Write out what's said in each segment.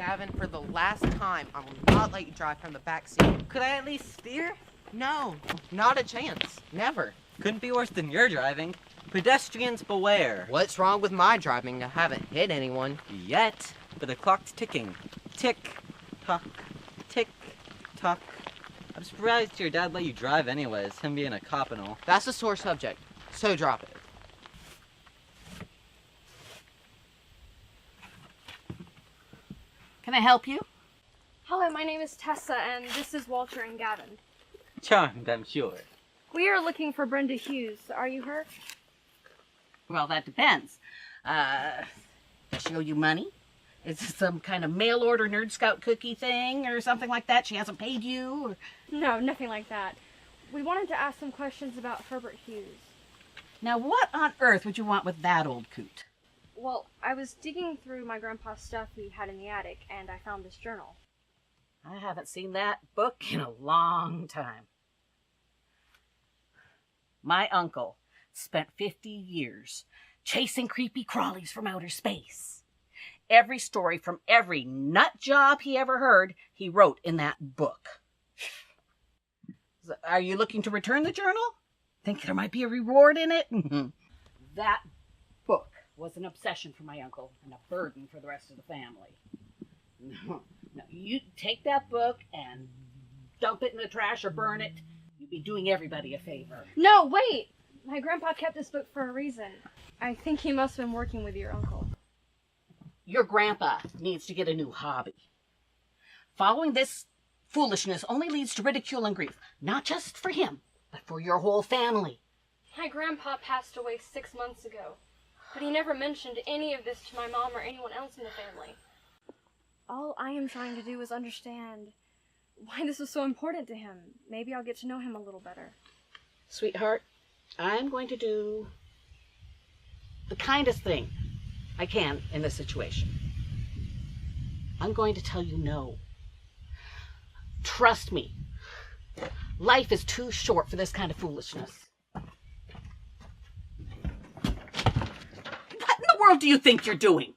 Gavin, for the last time, I will not let you drive from the back seat. Could I at least steer? No, not a chance. Never. Couldn't be worse than your driving. Pedestrians beware. What's wrong with my driving? I haven't hit anyone. Yet, but the clock's ticking. Tick, tock, tick, tock. I'm surprised your dad let you drive anyways, him being a cop and all. That's a sore subject, so drop it. Can I help you? Hello, my name is Tessa, and this is Walter and Gavin. Charmed, I'm sure. We are looking for Brenda Hughes. Are you her? Well, that depends. She owe you money? Is this some kind of mail order Nerd Scout cookie thing or something like that? She hasn't paid you? Or... No, nothing like that. We wanted to ask some questions about Herbert Hughes. Now, what on earth would you want with that old coot? Well, I was digging through my grandpa's stuff he had in the attic, and I found this journal. I haven't seen that book in a long time. My uncle spent 50 years chasing creepy crawlies from outer space. Every story from every nut job he ever heard, he wrote in that book. Are you looking to return the journal? Think there might be a reward in it? That book was an obsession for my uncle and a burden for the rest of the family. No, you take that book and dump it in the trash or burn it. You'd be doing everybody a favor. No, wait! My grandpa kept this book for a reason. I think he must have been working with your uncle. Your grandpa needs to get a new hobby. Following this foolishness only leads to ridicule and grief, not just for him, but for your whole family. My grandpa passed away 6 months ago, but he never mentioned any of this to my mom or anyone else in the family. All I am trying to do is understand why this was so important to him. Maybe I'll get to know him a little better. Sweetheart, I'm going to do the kindest thing I can in this situation. I'm going to tell you no. Trust me. Life is too short for this kind of foolishness. What in the world do you think you're doing?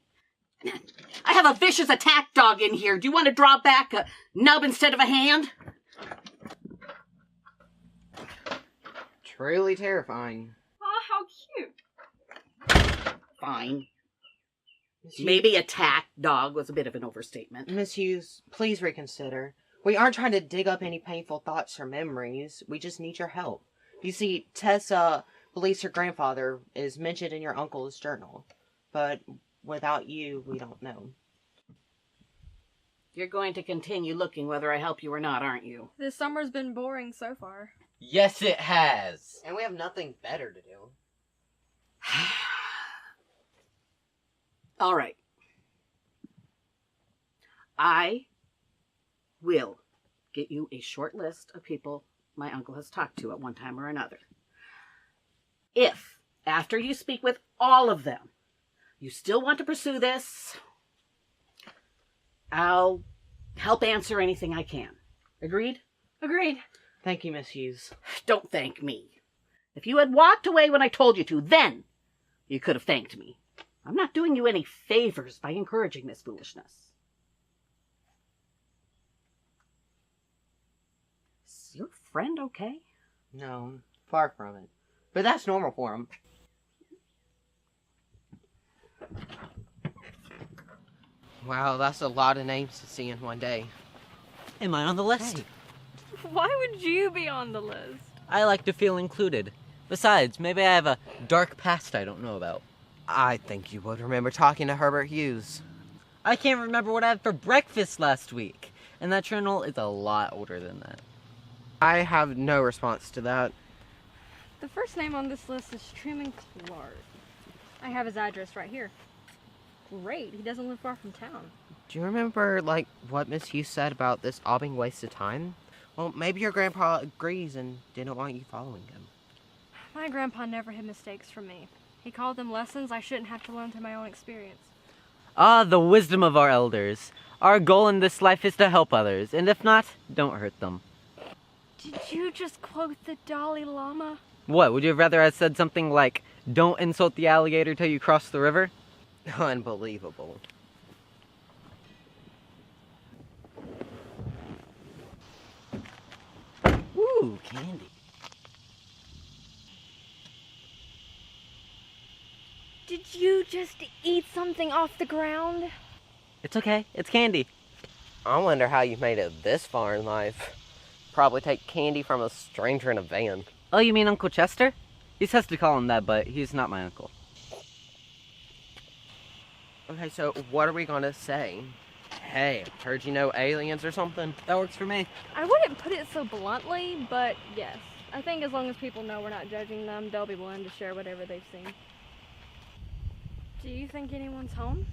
I have a vicious attack dog in here. Do you want to draw back a nub instead of a hand? Truly terrifying. Aw, how cute. Fine. Miss Hughes- Maybe attack dog was a bit of an overstatement. Miss Hughes, please reconsider. We aren't trying to dig up any painful thoughts or memories. We just need your help. You see, Tessa believes her grandfather is mentioned in your uncle's journal. But without you, we don't know. You're going to continue looking whether I help you or not, aren't you? This summer's been boring so far. Yes, it has. And we have nothing better to do. All right. I will get you a short list of people my uncle has talked to at one time or another. If, after you speak with all of them, you still want to pursue this, I'll help answer anything I can. Agreed? Agreed. Thank you, Miss Hughes. Don't thank me. If you had walked away when I told you to, then you could have thanked me. I'm not doing you any favors by encouraging this foolishness. Is your friend okay? No, far from it. But that's normal for him. Wow, that's a lot of names to see in one day. Am I on the list? Hey. Why would you be on the list? I like to feel included. Besides, maybe I have a dark past I don't know about. I think you would remember talking to Herbert Hughes. I can't remember what I had for breakfast last week. And that journal is a lot older than that. I have no response to that. The first name on this list is Truman Clark. I have his address right here. Great, he doesn't live far from town. Do you remember, what Miss Hughes said about this all being a waste of time? Well, maybe your grandpa agrees and didn't want you following him. My grandpa never hid mistakes from me. He called them lessons I shouldn't have to learn through my own experience. Ah, the wisdom of our elders. Our goal in this life is to help others, and if not, don't hurt them. Did you just quote the Dalai Lama? What, would you have rather I said something like, don't insult the alligator till you cross the river? Unbelievable. Ooh, candy. Did you just eat something off the ground? It's okay. It's candy. I wonder how you've made it this far in life. Probably take candy from a stranger in a van. Oh, you mean Uncle Chester? He says to call him that, but he's not my uncle. Okay, so what are we gonna say? Hey, heard you know aliens or something? That works for me. I wouldn't put it so bluntly, but yes. I think as long as people know we're not judging them, they'll be willing to share whatever they've seen. Do you think anyone's home?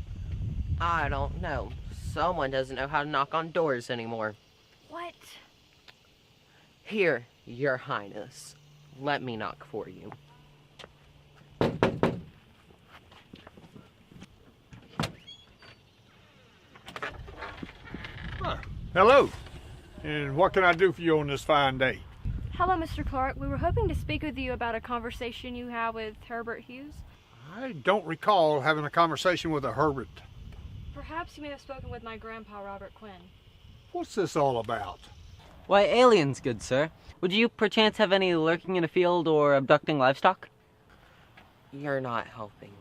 I don't know. Someone doesn't know how to knock on doors anymore. What? Here, Your Highness. Let me knock for you. Hello, and what can I do for you on this fine day? Hello, Mr. Clark. We were hoping to speak with you about a conversation you had with Herbert Hughes. I don't recall having a conversation with a Herbert. Perhaps you may have spoken with my grandpa, Robert Quinn. What's this all about? Why, aliens, good sir. Would you perchance have any lurking in a field or abducting livestock? You're not helping.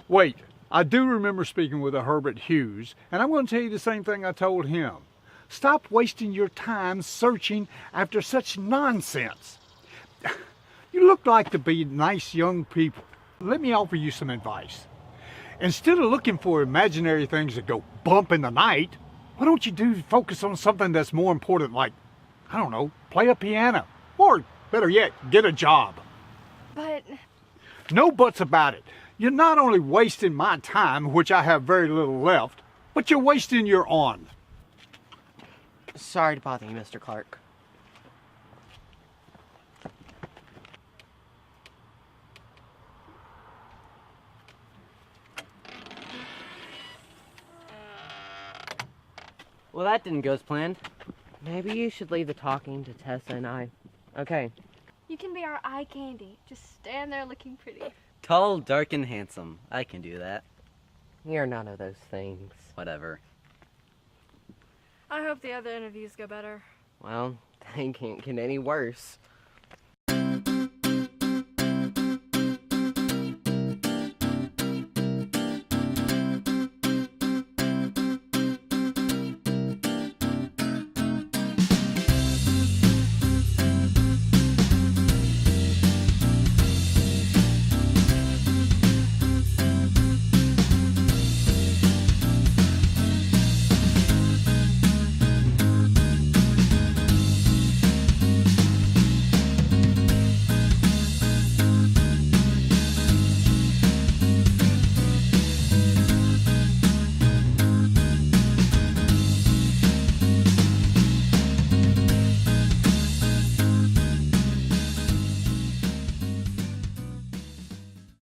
Wait, I do remember speaking with a Herbert Hughes, and I'm going to tell you the same thing I told him. Stop wasting your time searching after such nonsense. You look like to be nice young people. Let me offer you some advice. Instead of looking for imaginary things that go bump in the night, why don't you focus on something that's more important, like, I don't know, play a piano. Or, better yet, get a job. But No buts about it. You're not only wasting my time, which I have very little left, but you're wasting your own. Sorry to bother you, Mr. Clark. Well, that didn't go as planned. Maybe you should leave the talking to Tessa and I. Okay. you can be our eye candy. Just stand there looking pretty. Tall, dark, and handsome. I can do that. You're none of those things. Whatever. I hope the other interviews go better. Well, they can't get any worse.